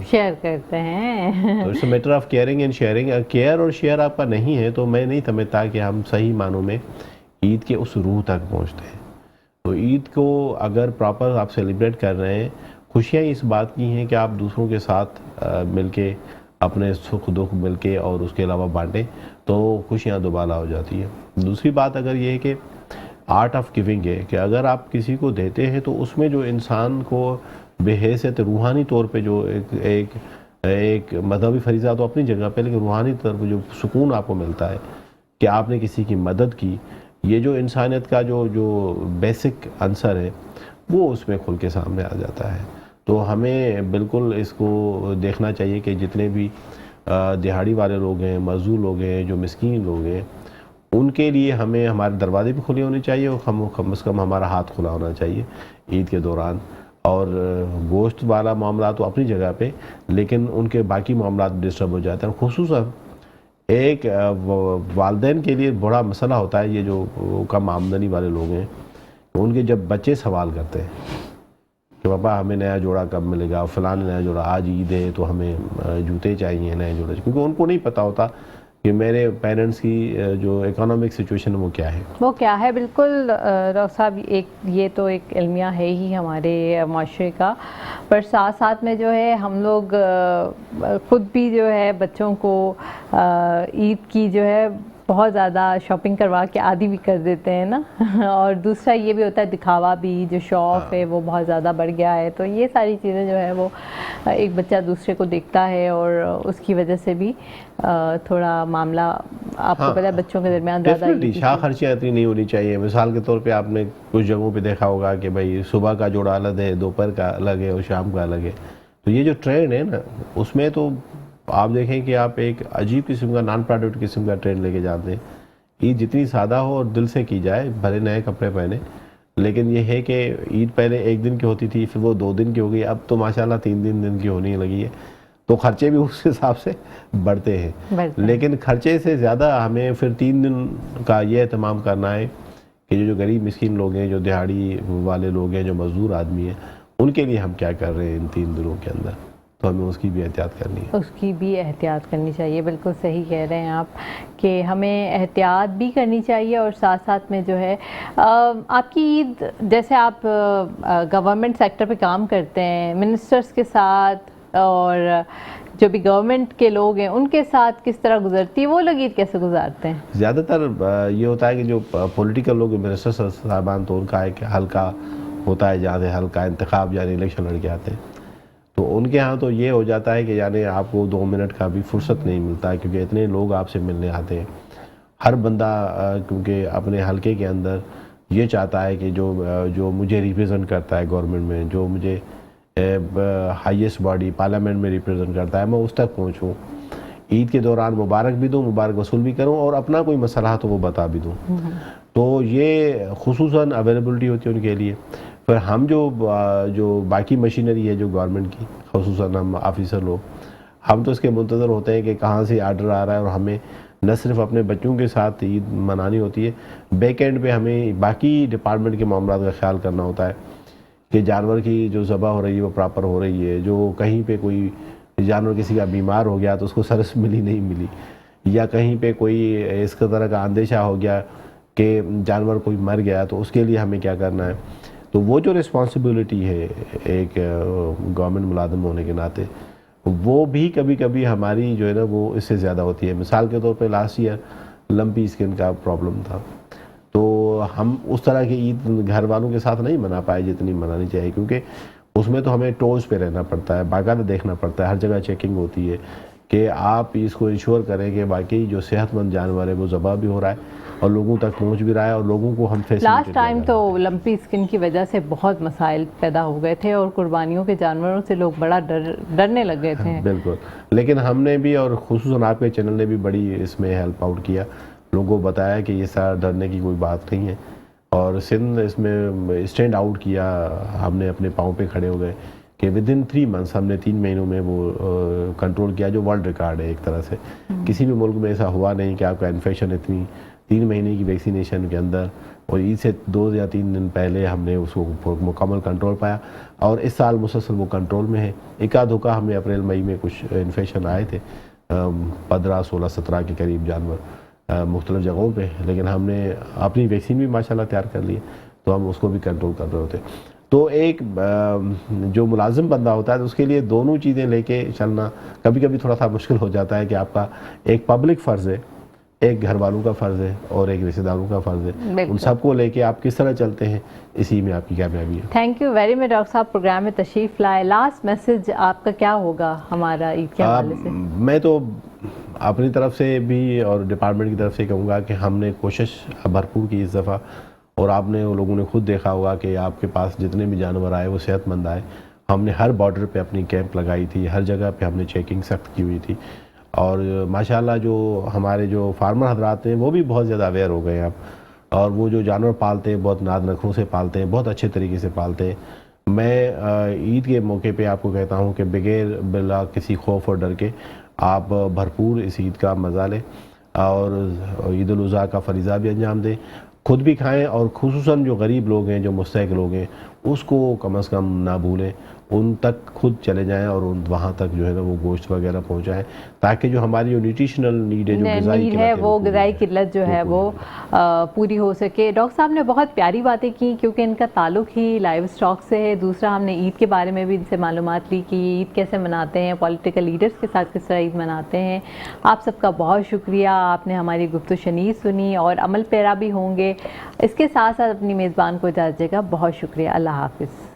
ہیں. تو it's a matter of caring and sharing. Care اور شیئر آپ کا نہیں ہے تو میں نہیں سمجھتا کہ ہم صحیح معنوں میں عید کے اس روح تک پہنچتے ہیں. تو عید کو اگر پراپر آپ سیلیبریٹ کر رہے ہیں, خوشیاں اس بات کی ہیں کہ آپ دوسروں کے ساتھ مل کے اپنے سکھ دکھ مل کے اور اس کے علاوہ بانٹیں تو خوشیاں دوبالا ہو جاتی ہیں. دوسری بات اگر یہ ہے کہ آرٹ آف گیونگ ہے کہ اگر آپ کسی کو دیتے ہیں تو اس میں جو انسان کو بحیثیت روحانی طور پہ جو ایک مذہبی فریضہ تو اپنی جگہ پہ, لیکن روحانی طور پہ جو سکون آپ کو ملتا ہے کہ آپ نے کسی کی مدد کی, یہ جو انسانیت کا جو بیسک عنصر ہے وہ اس میں کھل کے سامنے آ جاتا ہے. تو ہمیں بالکل اس کو دیکھنا چاہیے کہ جتنے بھی دہاڑی والے لوگ ہیں, مزدور لوگ ہیں, جو مسکین لوگ ہیں, ان کے لیے ہمیں ہمارے دروازے بھی کھلے ہونے چاہیے اور کم از کم ہمارا ہاتھ کھلا ہونا چاہیے عید کے دوران. اور گوشت والا معاملات تو اپنی جگہ پہ, لیکن ان کے باقی معاملات ڈسٹرب ہو جاتے ہیں. خصوصاً ایک والدین کے لیے بڑا مسئلہ ہوتا ہے یہ جو کم آمدنی والے لوگ ہیں, ان کے جب بچے سوال کرتے ہیں کہ پاپا ہمیں نیا جوڑا کب ملے گا, فلاں نیا جوڑا, آج عید ہے تو ہمیں جوتے چاہیے نئے جوڑے, کیونکہ ان کو نہیں پتہ ہوتا کہ میرے پیرنٹس کی جو اکنامک سچویشن وہ کیا ہے. بالکل ڈاکٹر صاحب, یہ تو ایک المیہ ہے ہی ہمارے معاشرے کا, پر ساتھ ساتھ میں جو ہے ہم لوگ خود بھی جو ہے بچوں کو عید کی جو ہے بہت زیادہ شاپنگ کروا کے عادی بھی کر دیتے ہیں نا. اور دوسرا یہ بھی ہوتا ہے دکھاوا بھی, جو شو آف ہے وہ بہت زیادہ بڑھ گیا ہے. تو یہ ساری چیزیں جو ہے وہ ایک بچہ دوسرے کو دیکھتا ہے اور اس کی وجہ سے بھی تھوڑا معاملہ آپ کو پتہ ہے بچوں کے درمیان زیادہ شاہ خرچیاں اتنی نہیں ہونی چاہیے. مثال کے طور پہ آپ نے کچھ جگہوں پہ دیکھا ہوگا کہ بھائی صبح کا جوڑا الگ ہے, دوپہر کا الگ ہے اور شام کا الگ ہے. تو یہ جو ٹرینڈ ہے نا اس میں تو آپ دیکھیں کہ آپ ایک عجیب قسم کا نان پروڈکٹ قسم کا ٹرینڈ لے کے جاتے ہیں. عید جتنی سادہ ہو اور دل سے کی جائے, بھلے نئے کپڑے پہنے, لیکن یہ ہے کہ عید پہلے 1 دن کی ہوتی تھی, پھر وہ 2 دن کی ہو گئی, اب تو ماشاءاللہ 3 دن کی ہونے لگی ہے. تو خرچے بھی اس حساب سے بڑھتے ہیں, لیکن خرچے سے زیادہ ہمیں پھر 3 دن کا یہ اہتمام کرنا ہے کہ جو غریب مسکین لوگ ہیں, جو دہاڑی والے لوگ ہیں, جو مزدور آدمی ہیں, ان کے لیے ہم کیا کر رہے ہیں ان 3 دنوں کے اندر. تو ہمیں اس کی بھی احتیاط کرنی ہے. اس کی بھی احتیاط کرنی چاہیے. بالکل صحیح کہہ رہے ہیں آپ کہ ہمیں احتیاط بھی کرنی چاہیے اور ساتھ ساتھ میں جو ہے آپ کی عید, جیسے آپ گورنمنٹ سیکٹر پہ کام کرتے ہیں, منسٹرز کے ساتھ اور جو بھی گورنمنٹ کے لوگ ہیں ان کے ساتھ کس طرح گزرتی ہے, وہ لوگ عید کیسے گزارتے ہیں؟ زیادہ تر یہ ہوتا ہے کہ جو پولیٹیکل لوگ منسٹر صاحبان, تو ان کا ایک حلقہ ہوتا ہے جہاں سے حلقہ انتخاب یعنی الیکشن لڑ کے آتے ہیں. تو ان کے ہاں تو یہ ہو جاتا ہے کہ یعنی آپ کو 2 منٹ کا بھی فرصت نہیں ملتا ہے, کیونکہ اتنے لوگ آپ سے ملنے آتے ہیں. ہر بندہ کیونکہ اپنے حلقے کے اندر یہ چاہتا ہے کہ جو مجھے ریپرزینٹ کرتا ہے گورنمنٹ میں, جو مجھے ہائیسٹ باڈی پارلیمنٹ میں ریپرزینٹ کرتا ہے, میں اس تک پہنچوں, عید کے دوران مبارک بھی دوں, مبارک وصول بھی کروں اور اپنا کوئی مسئلہ تو وہ بتا بھی دوں. تو یہ خصوصاً اویلیبلٹی ہوتی ہے ان کے لیے. پھر ہم جو باقی مشینری ہے جو گورنمنٹ کی، خصوصاً ہم آفیسر لوگ، ہم تو اس کے منتظر ہوتے ہیں کہ کہاں سے آرڈر آ رہا ہے، اور ہمیں نہ صرف اپنے بچوں کے ساتھ عید منانی ہوتی ہے، بیک اینڈ پہ ہمیں باقی ڈپارٹمنٹ کے معاملات کا خیال کرنا ہوتا ہے کہ جانور کی جو ذبح ہو رہی ہے وہ پراپر ہو رہی ہے، جو کہیں پہ کوئی جانور کسی کا بیمار ہو گیا تو اس کو سرس ملی نہیں ملی، یا کہیں پہ کوئی اس طرح کا اندیشہ ہو گیا کہ جانور کوئی مر گیا تو اس کے لیے ہمیں کیا کرنا ہے. تو وہ جو رسپانسبلٹی ہے ایک گورنمنٹ ملازم ہونے کے ناطے، وہ بھی کبھی کبھی ہماری جو ہے نا وہ اس سے زیادہ ہوتی ہے. مثال کے طور پہ لاسٹ ایئر لمپی اسکن کا پرابلم تھا، تو ہم اس طرح کی عید گھر والوں کے ساتھ نہیں منا پائے جتنی منانی چاہیے، کیونکہ اس میں تو ہمیں ٹوز پہ رہنا پڑتا ہے، باقاعدہ دیکھنا پڑتا ہے، ہر جگہ چیکنگ ہوتی ہے کہ آپ اس کو انشور کریں کہ باقی جو صحت مند جانور ہے وہ ذبح بھی ہو رہا ہے اور لوگوں تک پہنچ بھی رہا ہے، اور لوگوں کو ہم لاسٹ ٹائم تو لمپی اسکن کی وجہ سے بہت مسائل پیدا ہو گئے تھے اور قربانیوں کے جانوروں سے لوگ بڑا ڈرنے لگ گئے تھے. بالکل، لیکن ہم نے بھی اور خصوصاً آپ کے چینل نے بھی بڑی اس میں ہیلپ آؤٹ کیا، لوگوں کو بتایا کہ یہ سارا ڈرنے کی کوئی بات نہیں ہے، اور سندھ اس میں اسٹینڈ آؤٹ کیا. ہم نے اپنے پاؤں پہ کھڑے ہو گئے کہ ودن 3 months ہم نے 3 مہینوں میں وہ کنٹرول کیا، جو ورلڈ ریکارڈ ہے ایک طرح سے. کسی بھی ملک میں ایسا ہوا نہیں کہ آپ کا انفیکشن اتنی 3 مہینے کی ویکسینیشن کے اندر، اور عید سے 2 یا 3 دن پہلے ہم نے اس کو مکمل کنٹرول پایا، اور اس سال مسلسل وہ کنٹرول میں ہے. ایکا دھوکا ہمیں اپریل مئی میں کچھ انفیکشن آئے تھے، 15 16 17 کے قریب جانور مختلف جگہوں پہ، لیکن ہم نے اپنی ویکسین بھی ماشاءاللہ تیار کر لی، تو ہم اس کو بھی کنٹرول کر رہے ہوتے. تو ایک جو ملازم بندہ ہوتا ہے اس کے لیے دونوں چیزیں لے کے چلنا کبھی کبھی تھوڑا سا مشکل ہو جاتا ہے، کہ آپ کا ایک پبلک فرض ہے، ایک گھر والوں کا فرض ہے، اور ایک رشتہ داروں کا فرض ہے. ان سب کو لے کے آپ کس طرح چلتے ہیں، اسی میں آپ کی کامیابی ہے. Thank you very much doctor صاحب، پروگرام میں تشریف لائے. لاسٹ میسج آپ کا کیا ہوگا ہمارا عید کے حوالے سے؟ میں تو اپنی طرف سے بھی اور ڈپارٹمنٹ کی طرف سے کہوں گا کہ ہم نے کوشش بھرپور کی اس دفعہ، اور آپ نے لوگوں نے خود دیکھا ہوگا کہ آپ کے پاس جتنے بھی جانور آئے وہ صحت مند آئے. ہم نے ہر بارڈر پہ اپنی کیمپ لگائی تھی، ہر جگہ پہ ہم نے چیکنگ سخت کی ہوئی تھی، اور ماشاءاللہ جو ہمارے جو فارمر حضرات ہیں وہ بھی بہت زیادہ اویئر ہو گئے ہیں اب، اور وہ جو جانور پالتے ہیں بہت ناز نخروں سے پالتے ہیں، بہت اچھے طریقے سے پالتے ہیں. میں عید کے موقع پہ آپ کو کہتا ہوں کہ بغیر بلا کسی خوف اور ڈر کے آپ بھرپور اس عید کا مزہ لیں، اور عید الاضحیٰ کا فریضہ بھی انجام دیں، خود بھی کھائیں، اور خصوصاً جو غریب لوگ ہیں، جو مستحق لوگ ہیں، اس کو کم از کم نہ بھولیں، ان تک خود چلے جائیں اور وہاں تک جو ہے نا وہ گوشت وغیرہ پہنچائیں، تاکہ جو ہماری جو نیوٹریشنل نیڈ ہے، جو غذائی ہے وہ غذائی قلت جو ہے وہ پوری ہو سکے. ڈاکٹر صاحب نے بہت پیاری باتیں کی، کیونکہ ان کا تعلق ہی لائیو اسٹاک سے ہے. دوسرا، ہم نے عید کے بارے میں بھی ان سے معلومات لی کہ عید کیسے مناتے ہیں، پولیٹیکل لیڈرز کے ساتھ کس طرح عید مناتے ہیں. آپ سب کا بہت شکریہ، آپ نے ہماری گفتگو شنید سنی اور عمل پیرا بھی ہوں گے. اس کے ساتھ ساتھ اپنی میزبان کو اجازت دے گا. بہت شکریہ، اللہ حافظ.